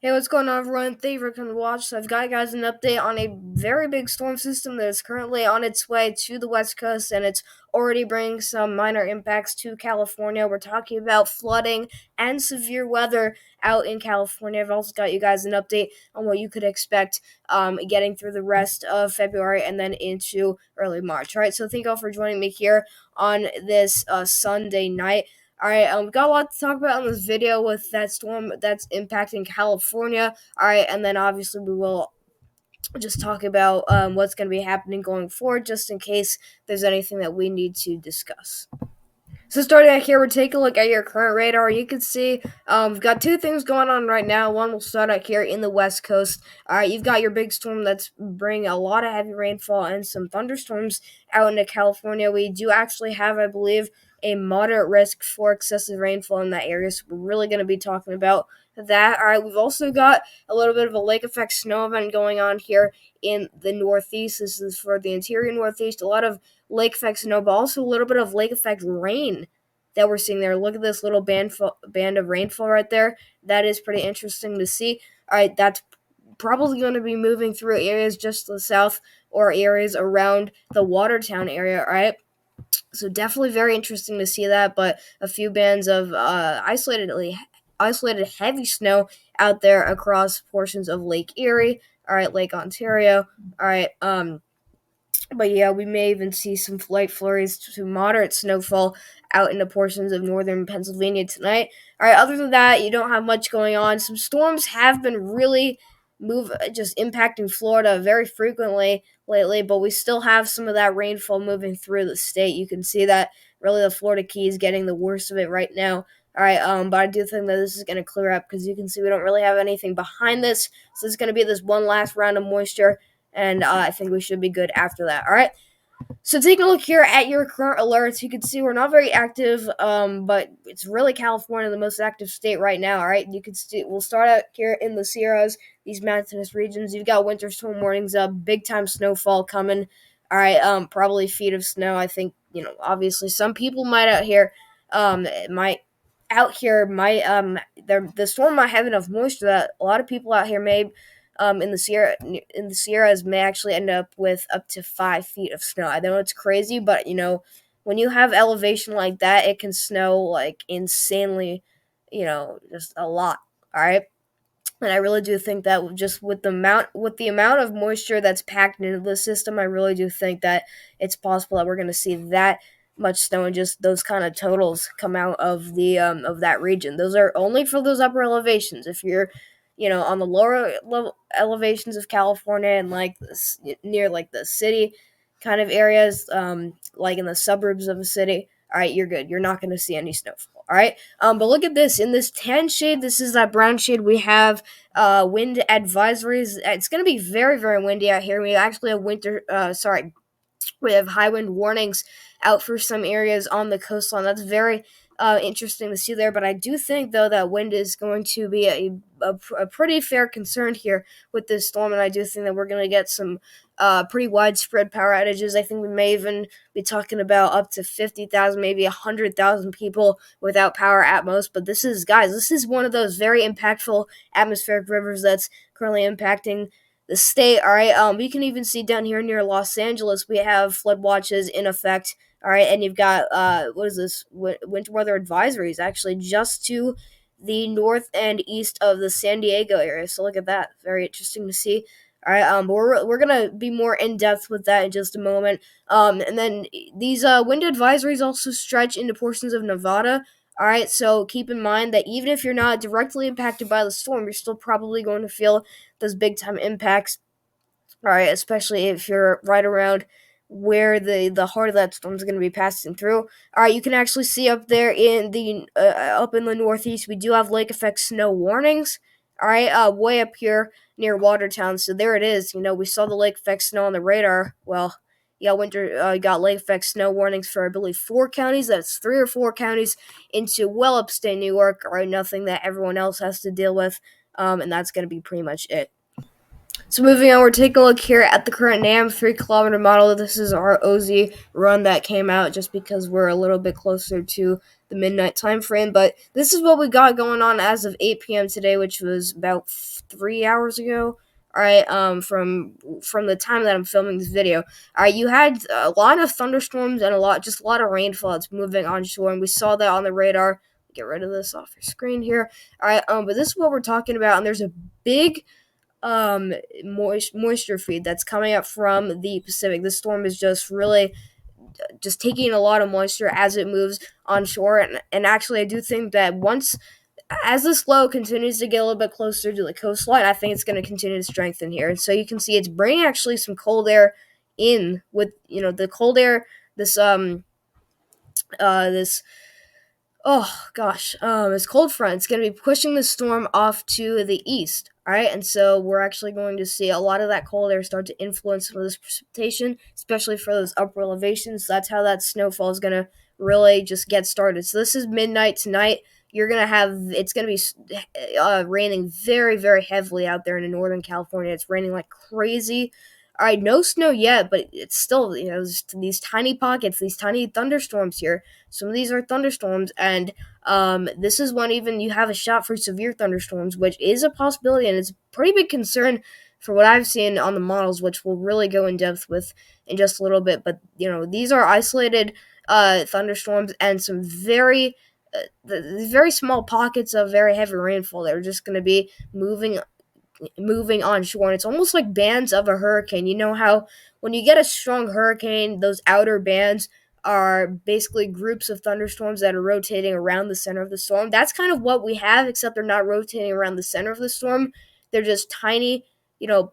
Hey, what's going on, everyone? Thank you for coming to watch. So I've got you guys an update on a very big storm system that is currently on its way to the West Coast, and it's already bringing some minor impacts to California. We're talking about flooding and severe weather out in California. I've also got you guys an update on what you could expect getting through the rest of February and then into early March. All right, so thank you all for joining me here on this Sunday night. All right, we got a lot to talk about in this video with that storm that's impacting California. All right, and then obviously we will just talk about what's going to be happening going forward, just in case there's anything that we need to discuss. So starting out here, we're taking a look at your current radar. You can see we've got two things going on right now. One will start out here in the West Coast. All right, you've got your big storm that's bringing a lot of heavy rainfall and some thunderstorms out into California. We do actually have, I believe, a moderate risk for excessive rainfall in that area, so we're really going to be talking about that. All right, we've also got a little bit of a lake effect snow event going on here in the Northeast. This is for the interior Northeast. A lot of lake effect snow, but also a little bit of lake effect rain that we're seeing there. Look at this little band of rainfall right there. That is pretty interesting to see. All right, that's probably going to be moving through areas just to the south or areas around the Watertown area, all right? So definitely very interesting to see that, but a few bands of isolated heavy snow out there across portions of Lake Erie, all right, Lake Ontario, all right, but yeah, we may even see some light flurries to moderate snowfall out into portions of northern Pennsylvania tonight. All right, other than that, you don't have much going on. Some storms have been really just impacting Florida very frequently lately, but we still have some of that rainfall moving through the state. You can see that really the Florida Keys getting the worst of it right now. All right, but I do think that this is going to clear up because you can see we don't really have anything behind this. So this is going to be this one last round of moisture, and I think we should be good after that. All right. So taking a look here at your current alerts, you can see we're not very active, but it's really California, the most active state right now. All right, you can see we'll start out here in the Sierras, these mountainous regions. You've got winter storm warnings up, big time snowfall coming. All right, probably feet of snow. I think obviously some people might out here, the storm might have enough moisture that a lot of people out here may in the Sierras may actually end up with up to 5 feet of snow. I know it's crazy, but when you have elevation like that, it can snow like insanely, just a lot. All right. And I really do think that just with the amount of moisture that's packed into the system, I really do think that it's possible that we're going to see that much snow and just those kind of totals come out of the of that region. Those are only for those upper elevations. If you're on the lower level elevations of California and like this, near like the city kind of areas, like in the suburbs of a city, all right, you're good. You're not going to see any snowfall. All right. But look at this. In this tan shade, this is that brown shade, we have wind advisories. It's going to be very, very windy out here. We actually have we have high wind warnings out for some areas on the coastline. That's very interesting to see there. But I do think, though, that wind is going to be a pretty fair concern here with this storm. And I do think that we're going to get some pretty widespread power outages. I think we may even be talking about up to 50,000, maybe 100,000 people without power at most. But this is one of those very impactful atmospheric rivers that's currently impacting the state. All right, you can even see down here near Los Angeles, we have flood watches in effect. All right, and you've got what is this? Winter weather advisories actually just to the north and east of the San Diego area. So look at that, very interesting to see. All right, but we're gonna be more in depth with that in just a moment. And then these wind advisories also stretch into portions of Nevada. All right, so keep in mind that even if you're not directly impacted by the storm, you're still probably going to feel those big time impacts. All right, especially if you're right around where the heart of that storm is going to be passing through. All right, you can actually see up there in the up in the Northeast, we do have lake effect snow warnings. All right, way up here near Watertown. So there it is. We saw the lake effect snow on the radar. Well, you got lake effect snow warnings for I believe 4 counties. That's 3 or 4 counties into well upstate New York. All right, nothing that everyone else has to deal with. And that's going to be pretty much it. So moving on, we're taking a look here at the current NAM 3 kilometer model. This is our OZ run that came out just because we're a little bit closer to the midnight time frame. But this is what we got going on as of 8 p.m. today, which was about 3 hours ago. All right, from the time that I'm filming this video. All right, you had a lot of thunderstorms and just a lot of rainfall that's moving onshore, and we saw that on the radar. Get rid of this off your screen here. All right, but this is what we're talking about, and there's a big um moisture feed that's coming up from the Pacific. This storm is just really just taking a lot of moisture as it moves onshore, and actually I do think that once as this low continues to get a little bit closer to the coastline, I think it's going to continue to strengthen here. And so you can see it's bringing actually some cold air in with the cold air, this this oh gosh, this cold front. It's going to be pushing the storm off to the east. All right, and so we're actually going to see a lot of that cold air start to influence some of this precipitation, especially for those upper elevations. So that's how that snowfall is going to really just get started. So this is midnight tonight. You're gonna have it's gonna be raining very very heavily out there in Northern California. It's raining like crazy. All right, no snow yet, but it's still these tiny pockets, these tiny thunderstorms here. Some of these are thunderstorms, and this is when even you have a shot for severe thunderstorms, which is a possibility, and it's a pretty big concern for what I've seen on the models, which we'll really go in depth with in just a little bit. But these are isolated thunderstorms and some very small pockets of very heavy rainfall that are just going to be moving onshore, and it's almost like bands of a hurricane. You know how when you get a strong hurricane, those outer bands are basically groups of thunderstorms that are rotating around the center of the storm. That's kind of what we have, except they're not rotating around the center of the storm. They're just tiny, you know,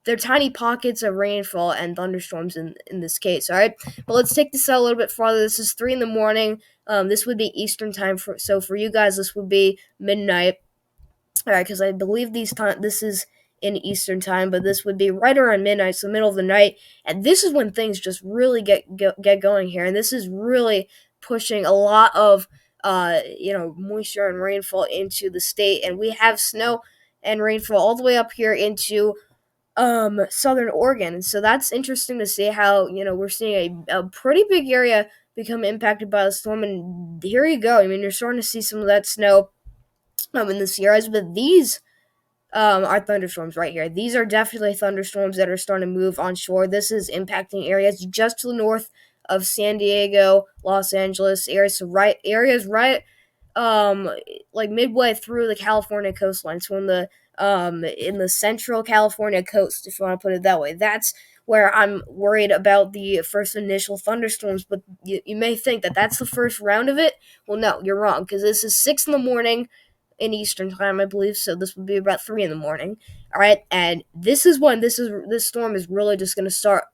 they're tiny pockets of rainfall and thunderstorms in this case. All right, but let's take this out a little bit farther. This is 3 in the morning. This would be Eastern time, so for you guys, this would be midnight. All right, because I believe this is in Eastern time, but this would be right around midnight, so middle of the night, and this is when things just really get going here, and this is really pushing a lot of moisture and rainfall into the state, and we have snow and rainfall all the way up here into southern Oregon, and so that's interesting to see how we're seeing a pretty big area become impacted by the storm, and here you go. I mean, you're starting to see some of that snow in the Sierras, but these are thunderstorms right here. These are definitely thunderstorms that are starting to move onshore. This is impacting areas just to the north of San Diego, Los Angeles areas right like midway through the California coastline. So in the central California coast, if you want to put it that way. That's where I'm worried about the first initial thunderstorms, but you may think that that's the first round of it. Well, no, you're wrong, because this is 6 in the morning in Eastern time, I believe. So this would be about 3 in the morning. All right, and this is when this storm is really just going to start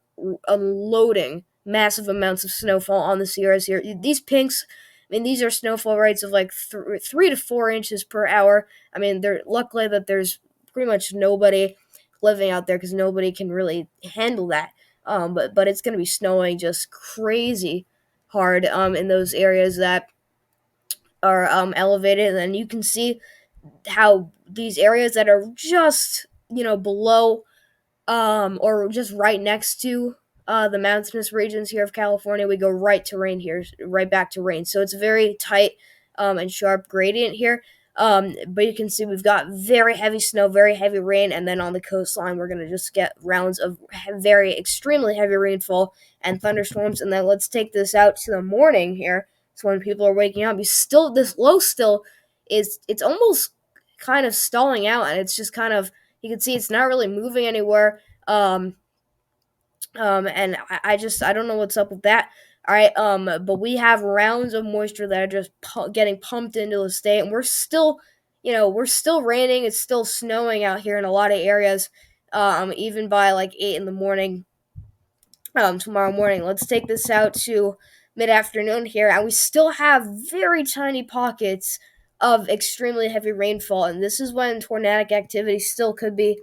unloading massive amounts of snowfall on the Sierras here. These pinks, I mean, these are snowfall rates of like 3 to 4 inches per hour. I mean, they're luckily that there's pretty much nobody living out there because nobody can really handle that. But it's going to be snowing just crazy hard in those areas that are elevated, and then you can see how these areas that are just below or just right next to the mountainous regions here of California, we go right to rain here, right back to rain. So it's a very tight and sharp gradient here. But you can see we've got very heavy snow, very heavy rain, and then on the coastline, we're going to just get rounds of very extremely heavy rainfall and thunderstorms. And then let's take this out to the morning here. So when people are waking up, this low still it's almost kind of stalling out, and it's just kind of, you can see it's not really moving anywhere. And I don't know what's up with that. All right, but we have rounds of moisture that are just getting pumped into the state, and we're still raining. It's still snowing out here in a lot of areas, even by like 8 in the morning, tomorrow morning. Let's take this out to mid afternoon here, and we still have very tiny pockets of extremely heavy rainfall, and this is when tornadic activity still could be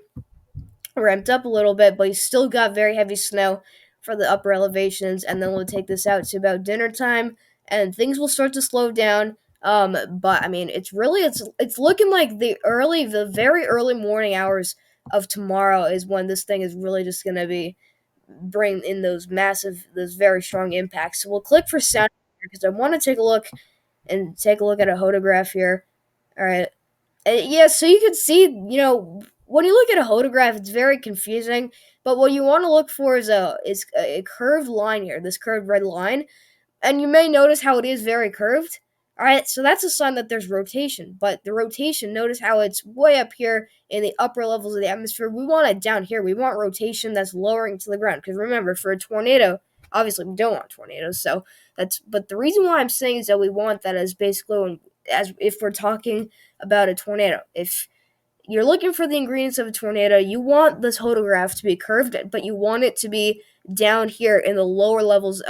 ramped up a little bit, but you still got very heavy snow for the upper elevations. And then we'll take this out to about dinner time, and things will start to slow down. But I mean, it's looking like the very early morning hours of tomorrow is when this thing is really just going to be bring in those very strong impacts. So we'll click for sound because I want to take a look at a photograph here. All right. Yeah, so you can see, when you look at a photograph, it's very confusing. But what you want to look for is a curved line here, this curved red line, and you may notice how it is very curved. All right, so that's a sign that there's rotation. But the rotation, notice how it's way up here in the upper levels of the atmosphere. We want it down here. We want rotation that's lowering to the ground. Because remember, for a tornado, obviously we don't want tornadoes. So but the reason why I'm saying is that we want that is basically as if we're talking about a tornado. If you're looking for the ingredients of a tornado, you want this photograph to be curved, but you want it to be down here in the lower levels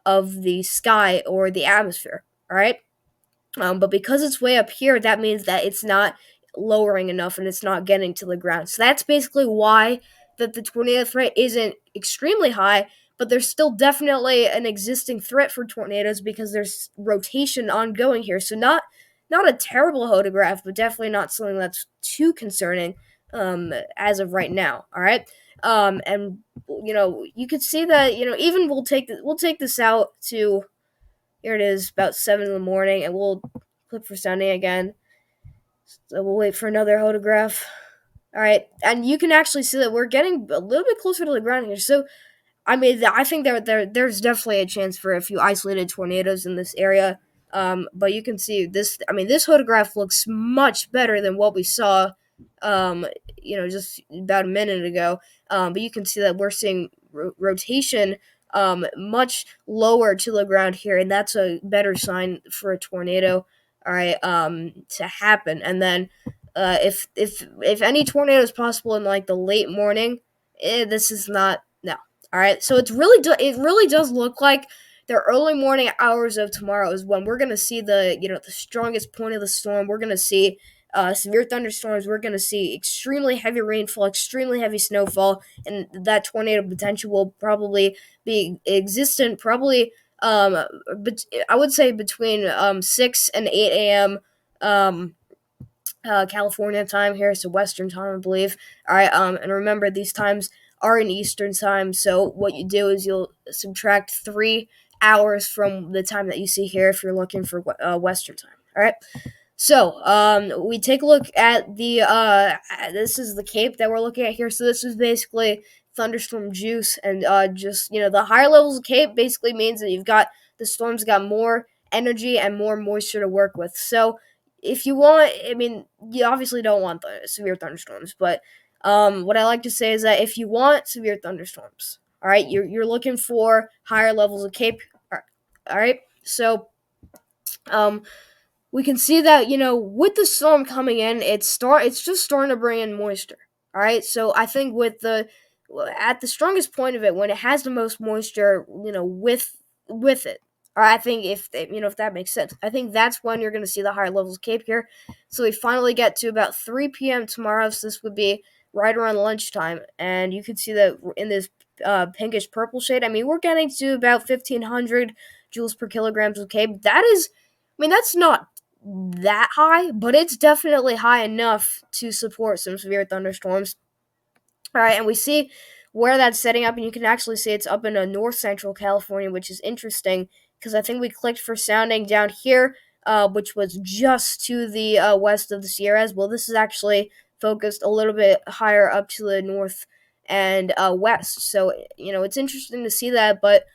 of the sky or the atmosphere. All right. But because it's way up here, that means that it's not lowering enough and it's not getting to the ground. So that's basically why that the tornado threat isn't extremely high, but there's still definitely an existing threat for tornadoes because there's rotation ongoing here. So not a terrible photograph, but definitely not something that's too concerning as of right now. All right. And you could see that even we'll take this out to here it is, about 7 in the morning, and we'll click for Sunday again. So we'll wait for another photograph. All right, and you can actually see that we're getting a little bit closer to the ground here. So I mean, I think there's definitely a chance for a few isolated tornadoes in this area. But you can see this. I mean, this photograph looks much better than what we saw, um, just about a minute ago. But you can see that we're seeing rotation much lower to the ground here, and that's a better sign for a tornado. All right, to happen, and then if any tornado is possible in like the late morning, this is not no. All right, so it really does look like the early morning hours of tomorrow is when we're gonna see the strongest point of the storm. We're gonna see severe thunderstorms. We're gonna see extremely heavy rainfall, extremely heavy snowfall, and that tornado potential will probably be existent. Probably, but I would say between 6 and 8 a.m. California time here, so Western time, I believe. All right, and remember these times are in Eastern time. So what you do is you'll subtract 3 hours from the time that you see here if you're looking for Western time. All right. So, we take a look at this is the cape that we're looking at here. So this is basically thunderstorm juice, and just the higher levels of cape basically means that the storms got more energy and more moisture to work with. So if you want, I mean, you obviously don't want the severe thunderstorms, but what I like to say is that if you want severe thunderstorms, all right, you're looking for higher levels of cape. All right, so um, we can see that with the storm coming in, it's just starting to bring in moisture. All right, so I think at the strongest point of it, when it has the most moisture, with it, or I think if that makes sense, I think that's when you're going to see the higher levels of cape here. So we finally get to about 3 p.m. tomorrow. So this would be right around lunchtime, and you can see that in this pinkish purple shade. I mean, we're getting to about 1,500 joules per kilograms of cape. That is, I mean, that's not that high, but it's definitely high enough to support some severe thunderstorms. All right, and we see where that's setting up, and you can actually see it's up in north central California, which is interesting because I think we clicked for sounding down here, which was just to the west of the Sierras. Well, this is actually focused a little bit higher up to the north and west. So it's interesting to see that, but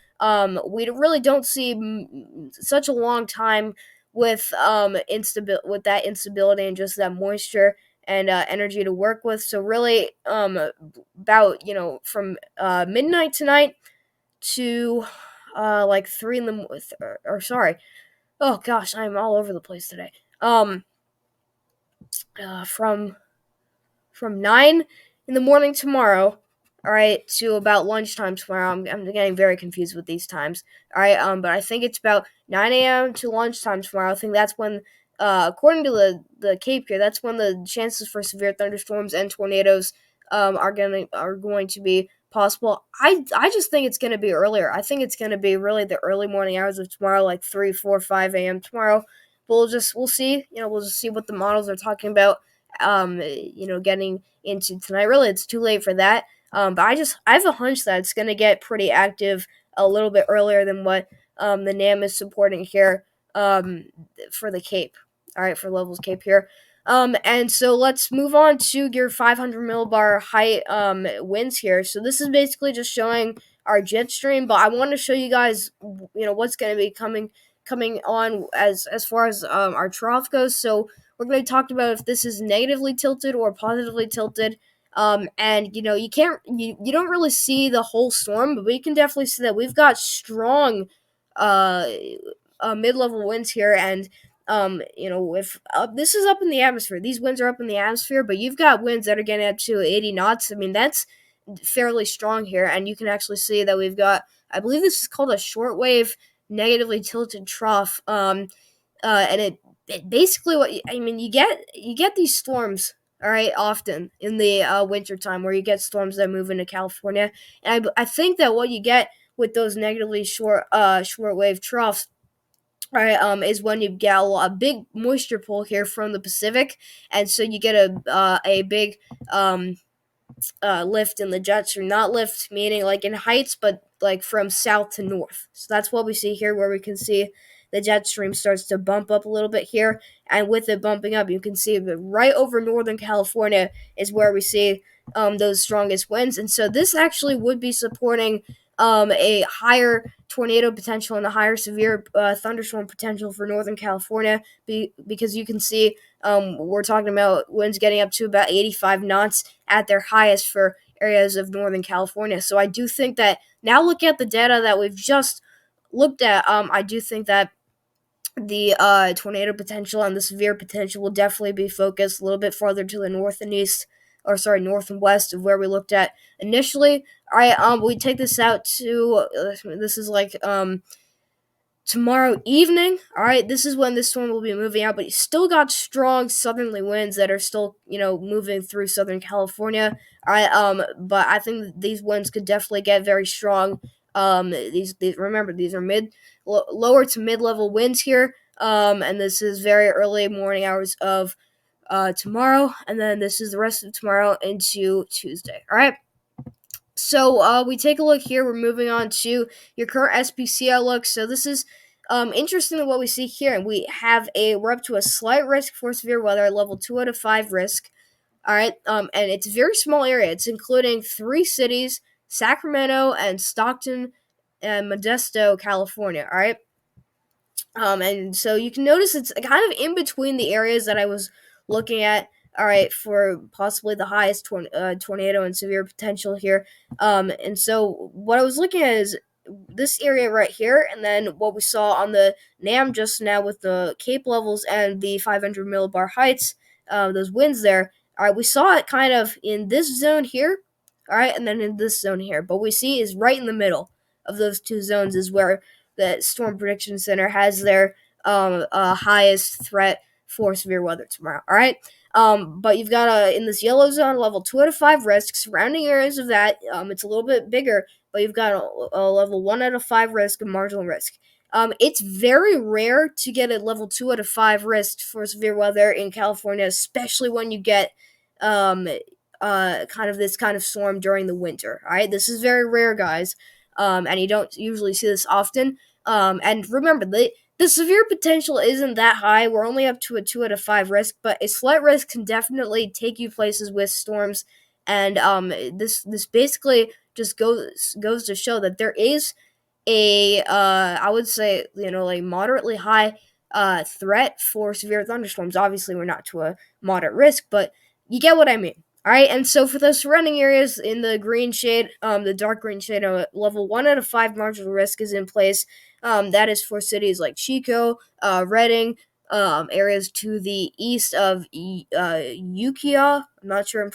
we really don't see such a long time with with that instability and just that moisture and energy to work with. So really, about from midnight tonight to like 3 in the or sorry, oh gosh, I'm all over the place today. From 9 in the morning tomorrow, all right, to about lunchtime tomorrow. I'm getting very confused with these times. All right, but I think it's about 9 a.m. to lunchtime tomorrow. I think that's when, according to the Cape here, that's when the chances for severe thunderstorms and tornadoes are going to be possible. I just think it's going to be earlier. I think it's going to be really the early morning hours of tomorrow, like 3, 4, 5 a.m. tomorrow. We'll see. We'll just see what the models are talking about getting into tonight. Really, it's too late for that. But I have a hunch that it's going to get pretty active a little bit earlier than what the NAM is supporting here for the Cape. All right, for levels Cape here. And so let's move on to your 500 millibar height winds here. So this is basically just showing our jet stream, but I want to show you guys, what's going to be coming on as far as our trough goes. So we're going to talk about if this is negatively tilted or positively tilted. And you don't really see the whole storm, but we can definitely see that we've got strong uh, mid-level winds here, and if this is up in the atmosphere, these winds are up in the atmosphere, but you've got winds that are getting up to 80 knots. I mean, that's fairly strong here, and you can actually see that we've got, I believe this is called a shortwave negatively tilted trough. And it basically you get these storms, all right, often in the winter time, where you get storms that move into California, and I think that what you get with those negatively shortwave troughs, right, is when you get a big moisture pull here from the Pacific, and so you get a big lift in the jet stream. Not lift meaning like in heights, but like from south to north. So that's what we see here, where we can see the jet stream starts to bump up a little bit here, and with it bumping up, you can see that right over Northern California is where we see those strongest winds, and so this actually would be supporting a higher tornado potential and a higher severe thunderstorm potential for Northern California, because you can see we're talking about winds getting up to about 85 knots at their highest for areas of Northern California. So I do think that, now looking at the data that we've just looked at, I do think that the tornado potential and the severe potential will definitely be focused a little bit farther to the north and east, or sorry, north and west of where we looked at initially. All right, we take this out to this is like tomorrow evening. All right, this is when this storm will be moving out, but you still got strong southerly winds that are still moving through Southern California. All right, but I think that these winds could definitely get very strong. These remember, these are lower to mid level winds here. And this is very early morning hours of tomorrow, and then this is the rest of tomorrow into Tuesday. All right. So we take a look here. We're moving on to your current SPC outlook. So this is interesting what we see here, and we're up to a slight risk for severe weather, level 2 out of 5 risk. All right, and it's a very small area. It's including 3 cities: Sacramento and Stockton and Modesto, California. All right. And so you can notice it's kind of in between the areas that I was looking at. All right, for possibly the highest tornado and severe potential here. And so what I was looking at is this area right here, and then what we saw on the NAM just now with the Cape levels and the 500 millibar heights, those winds there. All right, we saw it kind of in this zone here, all right, and then in this zone here. But we see is right in the middle of those two zones is where the Storm Prediction Center has their highest threat for severe weather tomorrow. All right. But you've got in this yellow zone, level 2 out of 5 risk. Surrounding areas of that, it's a little bit bigger, but you've got a level 1 out of 5 risk and marginal risk. It's very rare to get a level 2 out of 5 risk for severe weather in California, especially when you get kind of this kind of storm during the winter. All right, this is very rare, guys, and you don't usually see this often. And remember, the severe potential isn't that high. We're only up to a 2 out of 5 risk, but a slight risk can definitely take you places with storms. And this basically just goes to show that there is a I would say like moderately high threat for severe thunderstorms. Obviously, we're not to a moderate risk, but you get what I mean. All right, and so for those surrounding areas in the green shade, the dark green shade, level 1 out of 5 marginal risk is in place. That is for cities like Chico, Redding, areas to the east of Ukiah. I'm not sure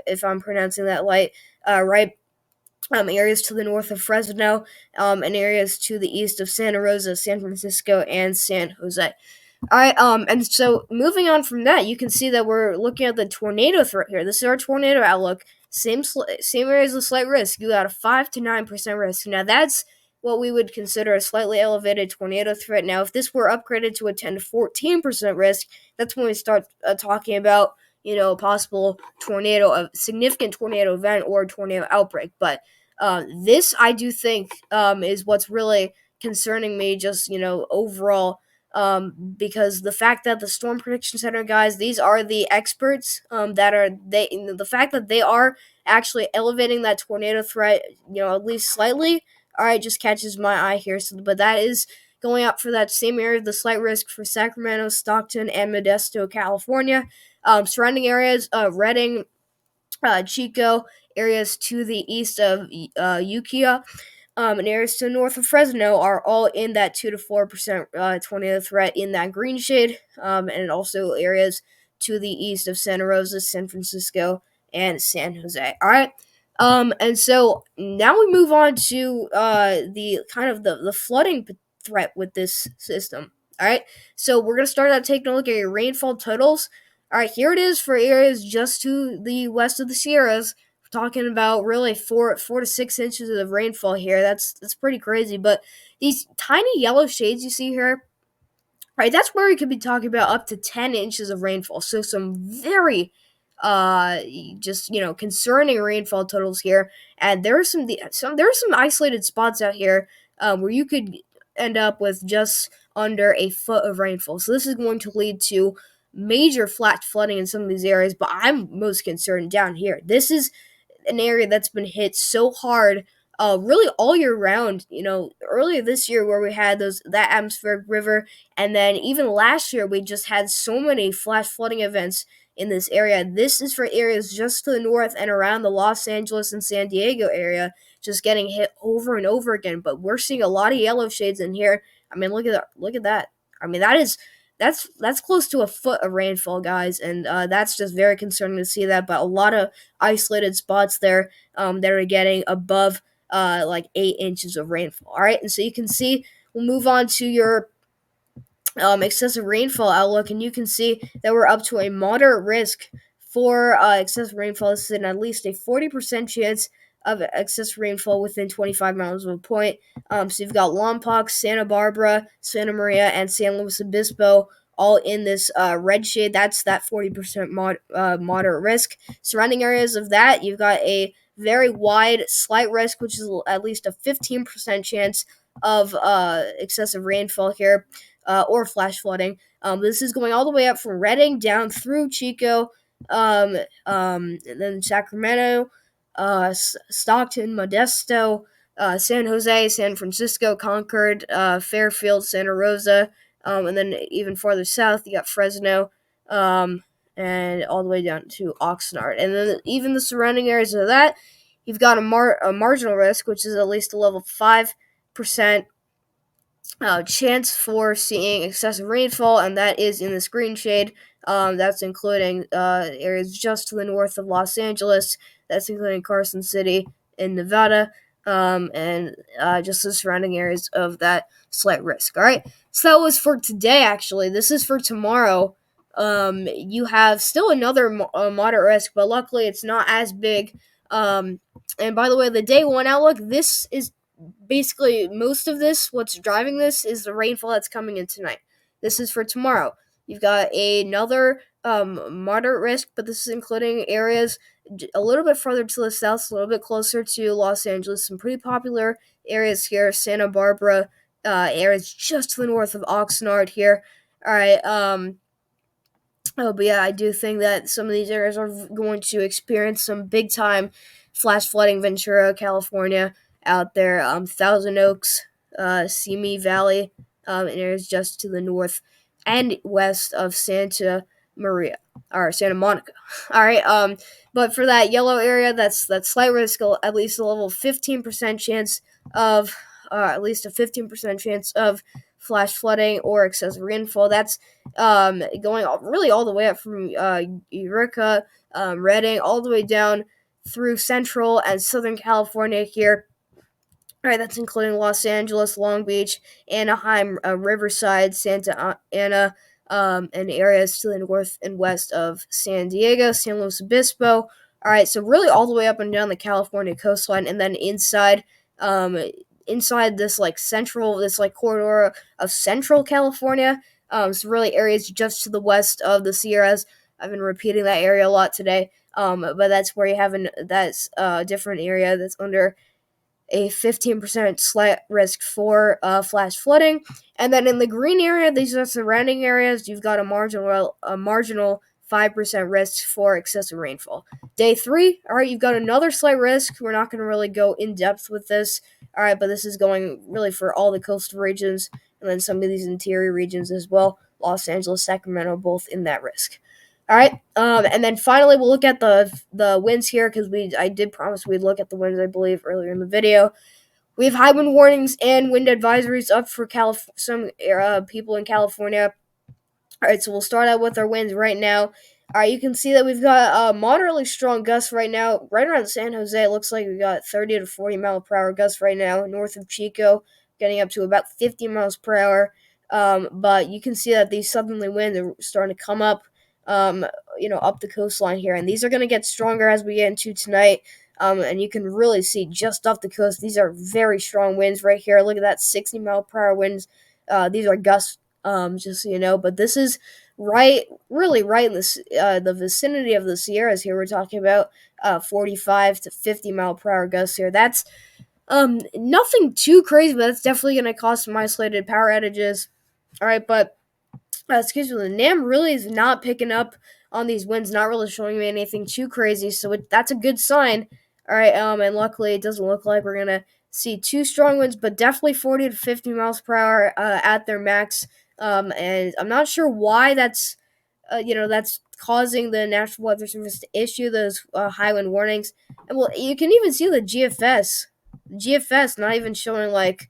if I'm pronouncing that right. Areas to the north of Fresno, and areas to the east of Santa Rosa, San Francisco, and San Jose. All right, and so moving on from that, you can see that we're looking at the tornado threat here. This is our tornado outlook. Same areas with slight risk. You got a 5 to 9% risk. Now that's what we would consider a slightly elevated tornado threat. Now, if this were upgraded to a 10 to 14% risk, that's when we start talking about a possible tornado, a significant tornado event or tornado outbreak. But this, I do think, is what's really concerning me, just overall. Because the fact that the Storm Prediction Center guys, these are the experts, the fact that they are actually elevating that tornado threat, at least slightly. All right, just catches my eye here. So, but that is going up for that same area of the slight risk for Sacramento, Stockton, and Modesto, California. Surrounding areas, Redding, Chico, areas to the east of Ukiah, and areas to the north of Fresno are all in that 2 to 4% tornado threat in that green shade, and also areas to the east of Santa Rosa, San Francisco, and San Jose. All right. And so now we move on to the kind of the flooding threat with this system. All right. So we're gonna start out taking a look at your rainfall totals. All right, here it is for areas just to the west of the Sierras. We're talking about really 4 to 6 inches of rainfall here. That's pretty crazy. But these tiny yellow shades you see here, right? That's where we could be talking about up to 10 inches of rainfall. So some very, uh, just concerning rainfall totals here. And there are some isolated spots out here where you could end up with just under a foot of rainfall. So this is going to lead to major flat flooding in some of these areas. But I'm most concerned down here. This is an area that's been hit so hard really all year round. Earlier this year where we had that atmospheric river, and then even last year we just had so many flash flooding events in this area. This is for areas just to the north and around the Los Angeles and San Diego area, just getting hit over and over again. But we're seeing a lot of yellow shades in here. I mean, look at that. Look at that. I mean, that's close to a foot of rainfall, guys, and that's just very concerning to see that. But a lot of isolated spots there that are getting above like 8 inches of rainfall. All right, and so you can see we'll move on to your excessive rainfall outlook, and you can see that we're up to a moderate risk for excessive rainfall. This is at least a 40% chance of excessive rainfall within 25 miles of a point. So you've got Lompoc, Santa Barbara, Santa Maria, and San Luis Obispo all in this red shade. That's that 40% moderate risk. Surrounding areas of that, you've got a very wide slight risk, which is at least a 15% chance of excessive rainfall here or flash flooding. This is going all the way up from Redding down through Chico, and then Sacramento, Stockton, Modesto, San Jose, San Francisco, Concord, Fairfield, Santa Rosa, and then even farther south, you got Fresno, and all the way down to Oxnard. And then even the surrounding areas of that, you've got a marginal risk, which is at least a level 5% chance for seeing excessive rainfall, and that is in this green shade. That's including areas just to the north of Los Angeles. That's including Carson City in Nevada, and just the surrounding areas of that slight risk. All right, so that was for today. Actually, this is for tomorrow. You have still another moderate risk, but luckily it's not as big. And by the way, the day one outlook, this is basically most of this, what's driving this is the rainfall that's coming in tonight. This is for tomorrow. You've got another moderate risk, but this is including areas a little bit further to the south, a little bit closer to Los Angeles. Some pretty popular areas here, Santa Barbara, areas just to the north of Oxnard here. All right. But yeah, I do think that some of these areas are going to experience some big time flash flooding. Ventura, California, out there, Thousand Oaks, Simi Valley, and areas just to the north and west of Santa Maria or Santa Monica. All right, but for that yellow area, that's slight risk, at least a level 15% chance of, at least a 15% chance of flash flooding or excessive rainfall. That's going really all the way up from Eureka, Redding, all the way down through Central and Southern California here. All right, that's including Los Angeles, Long Beach, Anaheim, Riverside, Santa Ana, and areas to the north and west of San Diego, San Luis Obispo. All right, so really all the way up and down the California coastline, and then inside this corridor of Central California. So really areas just to the west of the Sierras. I've been repeating that area a lot today. But that's where you have that's a different area that's under a 15% slight risk for flash flooding. And then in the green area, these are surrounding areas, you've got a marginal 5% risk for excessive rainfall. Day 3, all right, you've got another slight risk. We're not going to really go in depth with this, all right, but this is going really for all the coastal regions and then some of these interior regions as well. Los Angeles, Sacramento, both in that risk. All right, and then finally we'll look at the winds here because I did promise we'd look at the winds, I believe, earlier in the video. We have high wind warnings and wind advisories up for some people in California. All right, so we'll start out with our winds right now. All right, you can see that we've got moderately strong gusts right now. Right around San Jose, it looks like we got 30 to 40 mile per hour gusts right now. North of Chico, getting up to about 50 miles per hour. But you can see that these southerly winds are starting to come up, up the coastline here. And these are going to get stronger as we get into tonight. And you can really see just off the coast, these are very strong winds right here. Look at that 60 mile per hour winds. These are gusts, just so you know. But this is really right in the vicinity of the Sierras here. We're talking about 45 to 50 mile per hour gusts here. That's nothing too crazy, but that's definitely going to cause some isolated power outages. All right, but the NAM really is not picking up on these winds, not really showing me anything too crazy, so that's a good sign. All right, and luckily it doesn't look like we're gonna see too strong winds, but definitely 40 to 50 miles per hour at their max. And I'm not sure why that's causing the National Weather Service to issue those high wind warnings. And well, you can even see the GFS not even showing like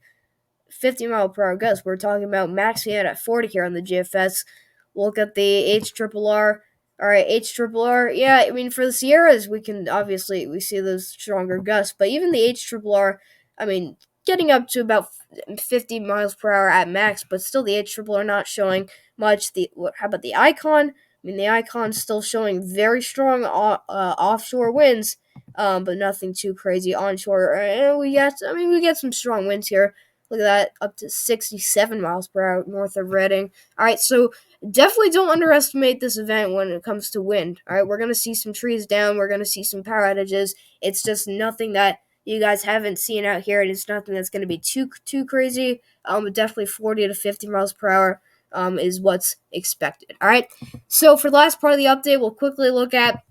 50 mile per hour gusts. We're talking about maxing out at 40 here on the GFS. Look at the HRRR. All right, HRRR. Yeah, I mean, for the Sierras, we see those stronger gusts, but even the HRRR, I mean, getting up to about 50 miles per hour at max, but still the HRRR not showing much. How about the Icon? I mean, the Icon's still showing very strong offshore winds, but nothing too crazy onshore. And we get some strong winds here. Look at that, up to 67 miles per hour north of Redding. All right, so definitely don't underestimate this event when it comes to wind. All right, we're going to see some trees down. We're going to see some power outages. It's just nothing that you guys haven't seen out here, and it's nothing that's going to be too crazy. Definitely 40 to 50 miles per hour is what's expected. All right, so for the last part of the update, we'll quickly look at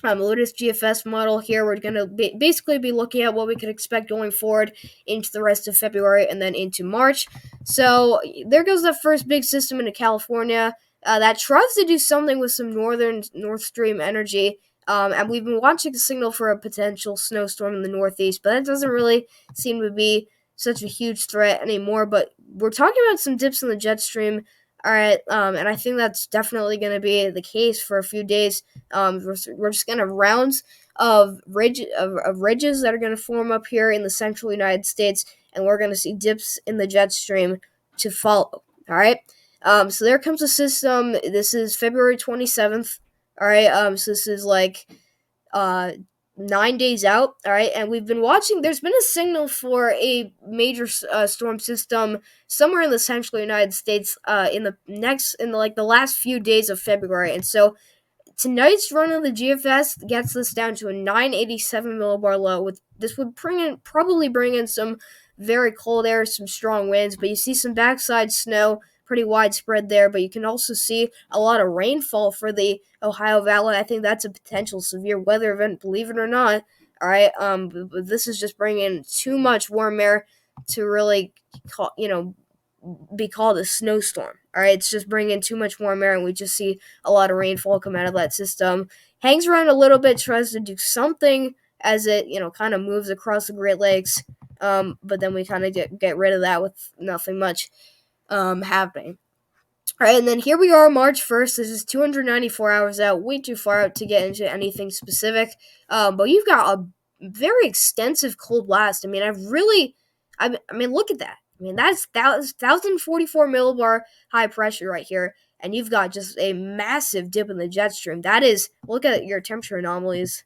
Lotus GFS model here. We're going to basically be looking at what we could expect going forward into the rest of February and then into March. So there goes the first big system into California that tries to do something with some North Stream energy. And we've been watching the signal for a potential snowstorm in the Northeast, but that doesn't really seem to be such a huge threat anymore. But we're talking about some dips in the jet stream. All right, and I think that's definitely going to be the case for a few days. We're just going to have rounds of ridges that are going to form up here in the central United States, and we're going to see dips in the jet stream to follow. All right, so there comes a system. This is February 27th. All right, so this is like 9 days out. All right, and we've been watching. There's been a signal for a major storm system somewhere in the central United States in the last few days of February, and so tonight's run of the GFS gets us down to a 987 millibar low. This would probably bring in some very cold air, some strong winds, but you see some backside snow, pretty widespread there. But you can also see a lot of rainfall for the Ohio Valley. I think that's a potential severe weather event, believe it or not. All right, but this is just bringing too much warm air to really be called a snowstorm. All right, it's just bringing too much warm air, and we just see a lot of rainfall come out of that system. Hangs around a little bit, tries to do something as it kind of moves across the Great Lakes, but then we kind of get rid of that with nothing much happening. All right, and then here we are, March 1st. This is 294 hours out, way too far out to get into anything specific. But you've got a very extensive cold blast. I mean, look at that. I mean, that's 1,044 millibar high pressure right here, and you've got just a massive dip in the jet stream. Look at your temperature anomalies.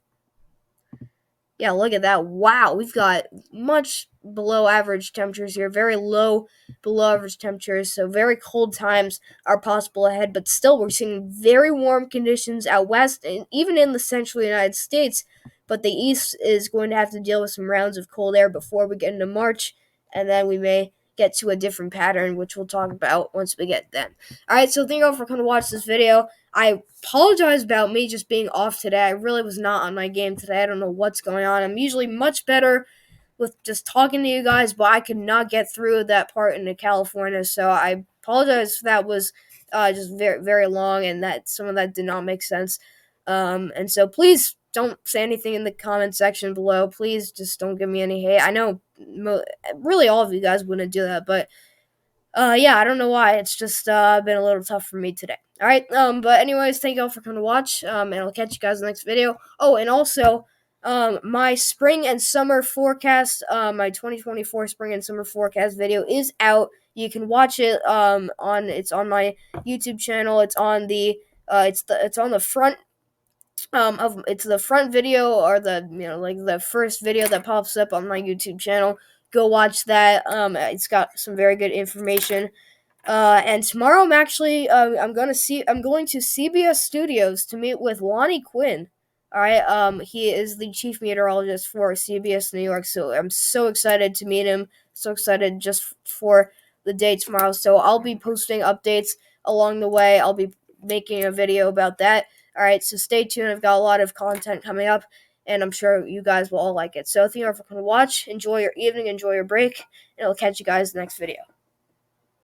Yeah, look at that. Wow, we've got much below average temperatures here, very low below average temperatures, so very cold times are possible ahead, but still we're seeing very warm conditions out west and even in the central United States, but the east is going to have to deal with some rounds of cold air before we get into March, and then we may get to a different pattern, which we'll talk about once we get then. Alright, so thank you all for coming to watch this video. I apologize about me just being off today. I really was not on my game today. I don't know what's going on. I'm usually much better with just talking to you guys, but I could not get through that part into California. So I apologize if that was just very, very long and that some of that did not make sense. And so please don't say anything in the comment section below. Please just don't give me any hate. I know really all of you guys wouldn't do that, but yeah, I don't know why. It's just been a little tough for me today. All right. But anyways, thank you all for coming to watch. And I'll catch you guys in the next video. Oh, and also, my spring and summer forecast, my 2024 spring and summer forecast video is out. You can watch it. It's on my YouTube channel. It's on the it's on the front of it's the front video or the like the first video that pops up on my YouTube channel. Go watch that. It's got some very good information. And tomorrow I'm going to CBS Studios to meet with Lonnie Quinn. All right. He is the chief meteorologist for CBS New York, so I'm so excited to meet him. So excited just for the day tomorrow. So I'll be posting updates along the way. I'll be making a video about that. All right. So stay tuned. I've got a lot of content coming up, and I'm sure you guys will all like it. So thank you all for coming to watch. Enjoy your evening. Enjoy your break, and I'll catch you guys in the next video.